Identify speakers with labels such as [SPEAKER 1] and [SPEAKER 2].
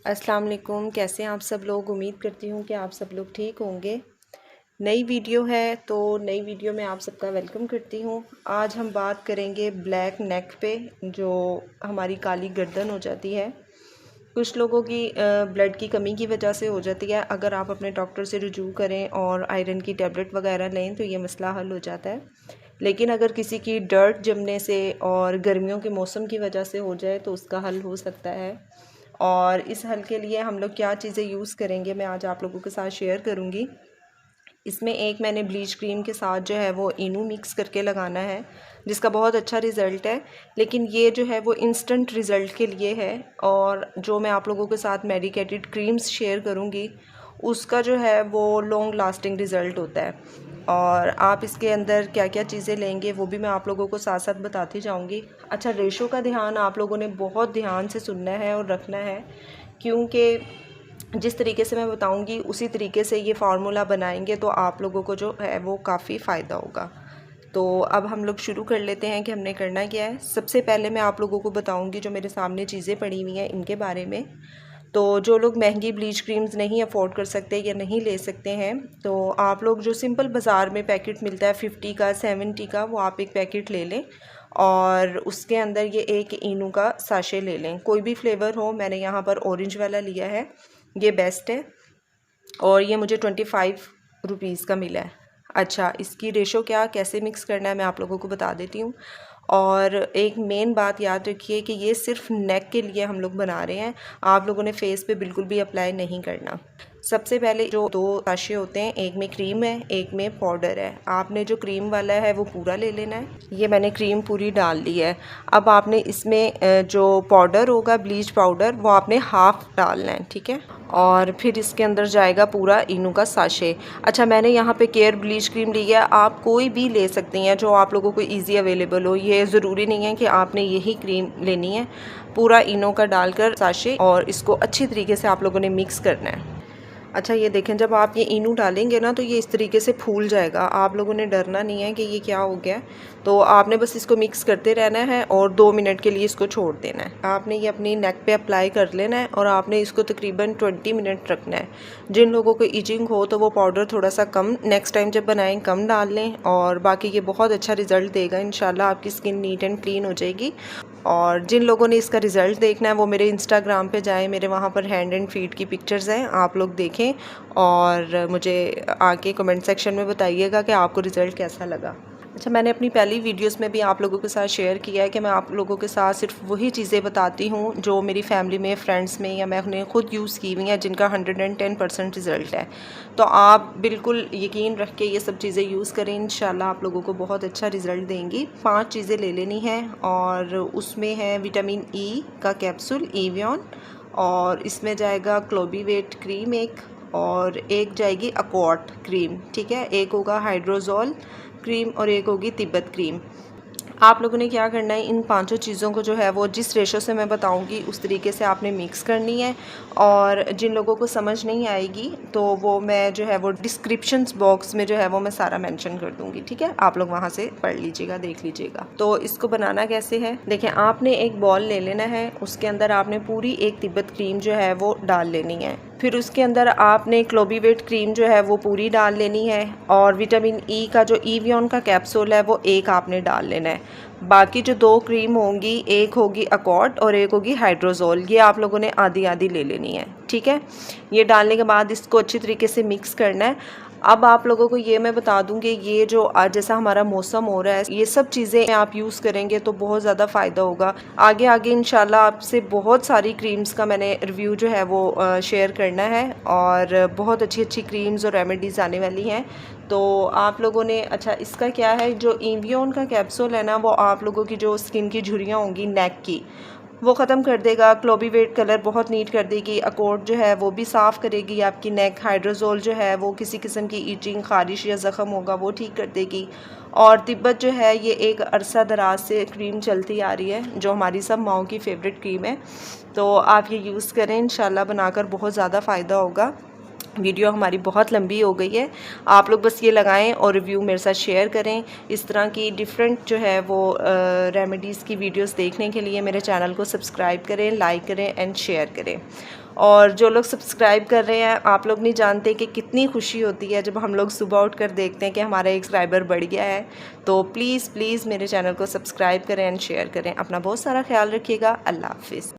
[SPEAKER 1] अस्सलाम वालेकुम। कैसे हैं आप सब लोग। उम्मीद करती हूँ कि आप सब लोग ठीक होंगे। नई वीडियो है तो नई वीडियो में आप सबका वेलकम करती हूँ। आज हम बात करेंगे ब्लैक नेक पे, जो हमारी काली गर्दन हो जाती है। कुछ लोगों की ब्लड की कमी की वजह से हो जाती है। अगर आप अपने डॉक्टर से रुजू करें और आयरन की टैबलेट वगैरह लें तो ये मसला हल हो जाता है। लेकिन अगर किसी की डर्ट जमने से और गर्मियों के मौसम की वजह से हो जाए तो उसका हल हो सकता है। और इस हल के लिए हम लोग क्या चीज़ें यूज़ करेंगे मैं आज आप लोगों के साथ शेयर करूँगी। इसमें एक मैंने ब्लीच क्रीम के साथ जो है वो इनू मिक्स करके लगाना है, जिसका बहुत अच्छा रिज़ल्ट है। लेकिन ये जो है वो इंस्टेंट रिज़ल्ट के लिए है, और जो मैं आप लोगों के साथ मेडिकेटेड क्रीम्स शेयर करूँगी उसका जो है वो लॉन्ग लास्टिंग रिज़ल्ट होता है। और आप इसके अंदर क्या क्या चीज़ें लेंगे वो भी मैं आप लोगों को साथ साथ बताती जाऊँगी। अच्छा, रेशो का ध्यान आप लोगों ने बहुत ध्यान से सुनना है और रखना है, क्योंकि जिस तरीके से मैं बताऊंगी उसी तरीके से ये फार्मूला बनाएंगे तो आप लोगों को जो है वो काफ़ी फ़ायदा होगा। तो अब हम लोग शुरू कर लेते हैं कि हमने करना क्या है। सबसे पहले मैं आप लोगों को बताऊंगी जो मेरे सामने चीज़ें पड़ी हुई हैं इनके बारे में। तो जो लोग महंगी ब्लीच क्रीम्स नहीं अफोर्ड कर सकते या नहीं ले सकते हैं, तो आप लोग जो सिंपल बाज़ार में पैकेट मिलता है 50 का 70 का, वो आप एक पैकेट ले लें और उसके अंदर ये एक इनू का साशे ले लें। कोई भी फ्लेवर हो, मैंने यहाँ पर ऑरेंज वाला लिया है, ये बेस्ट है और ये मुझे 25 रुपीज़ का मिला है। अच्छा, इसकी रेशो क्या कैसे मिक्स करना है मैं आप लोगों को बता देती हूँ। और एक मेन बात याद रखिए कि ये सिर्फ नेक के लिए हम लोग बना रहे हैं, आप लोगों ने फेस पे बिल्कुल भी अप्लाई नहीं करना। सबसे पहले जो दो साशे होते हैं, एक में क्रीम है एक में पाउडर है। आपने जो क्रीम वाला है वो पूरा ले लेना है। ये मैंने क्रीम पूरी डाल ली है। अब आपने इसमें जो पाउडर होगा ब्लीच पाउडर वो आपने हाफ़ डालना है, ठीक है। और फिर इसके अंदर जाएगा पूरा इनू का साशे। अच्छा, मैंने यहाँ पे केयर ब्लीच क्रीम ली है, आप कोई भी ले सकती हैं जो आप लोगों को इजी अवेलेबल हो। ये ज़रूरी नहीं है कि आपने यही क्रीम लेनी है। पूरा इनो का डालकर साशे और इसको अच्छी तरीके से आप लोगों ने मिक्स करना है। अच्छा, ये देखें, जब आप ये इनू डालेंगे ना तो ये इस तरीके से फूल जाएगा। आप लोगों ने डरना नहीं है कि ये क्या हो गया। तो आपने बस इसको मिक्स करते रहना है और 2 मिनट के लिए इसको छोड़ देना है। आपने ये अपनी नेक पे अप्लाई कर लेना है और आपने इसको तकरीबन 20 मिनट रखना है। जिन लोगों को इचिंग हो तो वो पाउडर थोड़ा सा कम नेक्स्ट टाइम जब बनाएं कम डाल लें, और बाकी ये बहुत अच्छा रिज़ल्ट देगा। इंशाल्लाह आपकी स्किन नीट एंड क्लीन हो जाएगी। और जिन लोगों ने इसका रिज़ल्ट देखना है वो मेरे इंस्टाग्राम पे जाएं, मेरे वहाँ पर हैंड एंड फीट की पिक्चर्स हैं, आप लोग देखें और मुझे आके कमेंट सेक्शन में बताइएगा कि आपको रिज़ल्ट कैसा लगा। अच्छा, मैंने अपनी पहली वीडियोस में भी आप लोगों के साथ शेयर किया है कि मैं आप लोगों के साथ सिर्फ वही चीज़ें बताती हूँ जो मेरी फैमिली में, फ्रेंड्स में या मैंने खुद यूज़ की हुई हैं, जिनका 110% रिज़ल्ट है। तो आप बिल्कुल यकीन रख के ये सब चीज़ें यूज़ करें, इंशाल्लाह आप लोगों को बहुत अच्छा रिज़ल्ट देंगी। 5 चीज़ें ले लेनी हैं और उसमें है विटामिन ई का कैप्सूल एवियन, और इसमें जाएगा क्लोबीवेट क्रीम एक, और एक जाएगी अक्वाट क्रीम, ठीक है। एक होगा हाइड्रोजोल क्रीम और एक होगी तिब्बत क्रीम। आप लोगों ने क्या करना है, इन 5 चीज़ों को जो है वो जिस रेशो से मैं बताऊंगी उस तरीके से आपने मिक्स करनी है। और जिन लोगों को समझ नहीं आएगी तो वो मैं जो है वो डिस्क्रिप्शंस बॉक्स में जो है वो मैं सारा मेंशन कर दूंगी, ठीक है। आप लोग वहाँ से पढ़ लीजिएगा, देख लीजिएगा। तो इसको बनाना कैसे है, देखें, आपने एक बॉल ले लेना है, उसके अंदर आपने पूरी एक तिब्बत क्रीम जो है वो डाल लेनी है। फिर उसके अंदर आपने क्लोबीवेट क्रीम जो है वो पूरी डाल लेनी है, और विटामिन ई का जो एवियन का कैप्सूल है वो एक आपने डाल लेना है। बाकी जो 2 क्रीम होंगी, एक होगी अकॉर्ड और एक होगी हाइड्रोजोल, ये आप लोगों ने आधी आधी ले लेनी है, ठीक है। ये डालने के बाद इसको अच्छी तरीके से मिक्स करना है। अब आप लोगों को ये मैं बता दूंगी, ये जो आज जैसा हमारा मौसम हो रहा है, ये सब चीज़ें आप यूज़ करेंगे तो बहुत ज़्यादा फ़ायदा होगा। आगे आगे इंशाल्लाह आपसे बहुत सारी क्रीम्स का मैंने रिव्यू जो है वो शेयर करना है, और बहुत अच्छी अच्छी क्रीम्स और रेमेडीज़ आने वाली हैं। तो आप लोगों ने, अच्छा, इसका क्या है, जो एवियन का कैप्सूल है ना, वो आप लोगों की जो स्किन की झुर्रियाँ होंगी नेक की, वो ख़त्म कर देगा। क्लोबीवेट कलर बहुत नीट कर देगी। अकोट जो है वो भी साफ़ करेगी आपकी नेक। हाइड्रोजोल जो है वो किसी किस्म की ईचिंग, ख़ारिश या ज़ख़म होगा वो ठीक कर देगी। और तिब्बत जो है ये एक अरसा दराज से क्रीम चलती आ रही है, जो हमारी सब माओं की फ़ेवरेट क्रीम है। तो आप ये यूज़ करें, इंशाल्लाह बनाकर बहुत ज़्यादा फ़ायदा होगा। वीडियो हमारी बहुत लंबी हो गई है। आप लोग बस ये लगाएं और रिव्यू मेरे साथ शेयर करें। इस तरह की डिफरेंट जो है वो रेमेडीज़ की वीडियोस देखने के लिए मेरे चैनल को सब्सक्राइब करें, लाइक करें एंड शेयर करें। और जो लोग सब्सक्राइब कर रहे हैं, आप लोग नहीं जानते कि कितनी खुशी होती है जब हम लोग सुबह उठ कर देखते हैं कि हमारा एक सब्सक्राइबर बढ़ गया है। तो प्लीज़ मेरे चैनल को सब्सक्राइब करें एंड शेयर करें। अपना बहुत सारा ख्याल रखिएगा। अल्लाह हाफिज़।